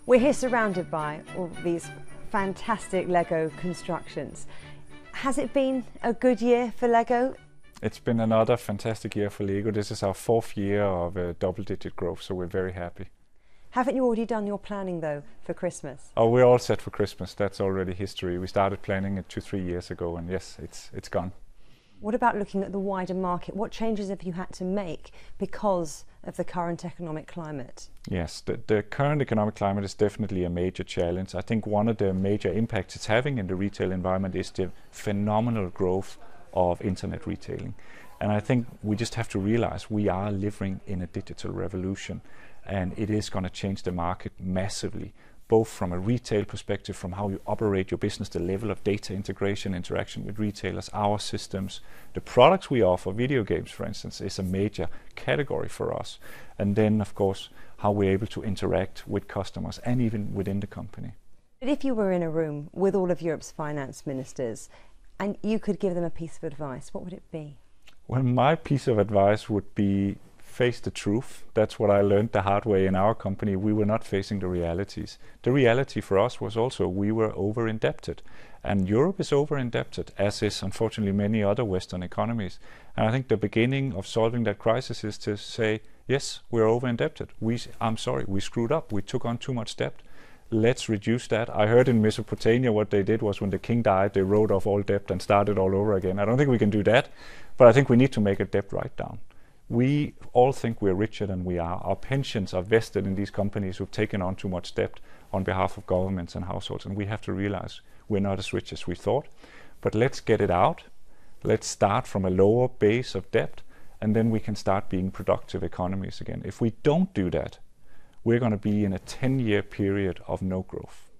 We're here surrounded by all these fantastic LEGO constructions. Has it been a good year for LEGO? It's been another fantastic year for LEGO. This is our 4th year of double-digit growth, so we're very happy. Haven't you already done your planning though for Christmas? Oh, we're all set for Christmas. That's already history. We started planning it 2-3 years ago, and yes, it's gone. What about looking at the wider market? What changes have you had to make because of the current economic climate? Yes, the current economic climate is definitely a major challenge. I think one of the major impacts it's having in the retail environment is the phenomenal growth of internet retailing. And I think we just have to realize we are living in a digital revolution, and it is going to change the market massively, both from a retail perspective, from how you operate your business, the level of data integration, interaction with retailers, our systems, the products we offer, video games, for instance, is a major category for us. And then, of course, how we're able to interact with customers and even within the company. But if you were in a room with all of Europe's finance ministers and you could give them a piece of advice, what would it be? Well, my piece of advice would be face the truth. That's what I learned the hard way in our company. We were not facing the realities. The reality for us was also we were over-indebted. And Europe is over-indebted, as is unfortunately many other Western economies. And I think the beginning of solving that crisis is to say, yes, we're over-indebted. I'm sorry, we screwed up. We took on too much debt. Let's reduce that. I heard in Mesopotamia what they did was when the king died, they wrote off all debt and started all over again. I don't think we can do that, but I think we need to make a debt write-down. We all think we're richer than we are. Our pensions are vested in these companies who've taken on too much debt on behalf of governments and households, and we have to realize we're not as rich as we thought. But let's get it out. Let's start from a lower base of debt, and then we can start being productive economies again. If we don't do that, we're going to be in a 10-year period of no growth.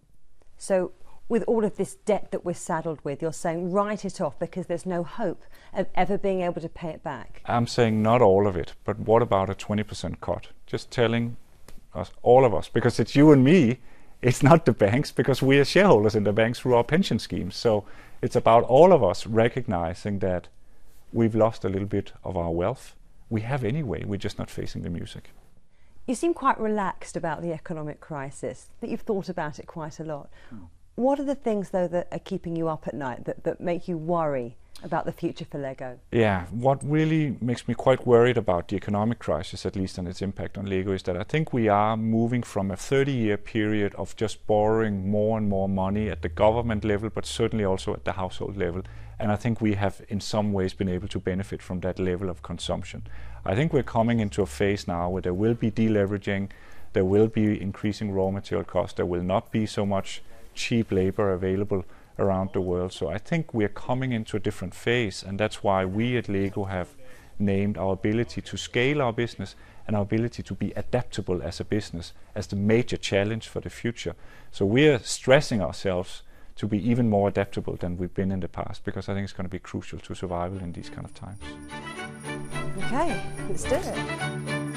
So with all of this debt that we're saddled with, you're saying write it off because there's no hope of ever being able to pay it back? I'm saying not all of it, but what about a 20% cut? Just telling us, all of us, because it's you and me, it's not the banks, because we are shareholders in the banks through our pension schemes. So it's about all of us recognizing that we've lost a little bit of our wealth. We have anyway, we're just not facing the music. You seem quite relaxed about the economic crisis, that you've thought about it quite a lot. What are the things, though, that are keeping you up at night, that make you worry about the future for LEGO? Yeah, what really makes me quite worried about the economic crisis, at least, and its impact on LEGO, is that I think we are moving from a 30-year period of just borrowing more and more money at the government level, but certainly also at the household level. And I think we have, in some ways, been able to benefit from that level of consumption. I think we're coming into a phase now where there will be deleveraging, there will be increasing raw material costs, there will not be so much cheap labor available around the world. So I think we're coming into a different phase, and that's why we at LEGO have named our ability to scale our business and our ability to be adaptable as a business as the major challenge for the future. So we're stressing ourselves to be even more adaptable than we've been in the past, because I think it's going to be crucial to survival in these kind of times. Okay, let's do it.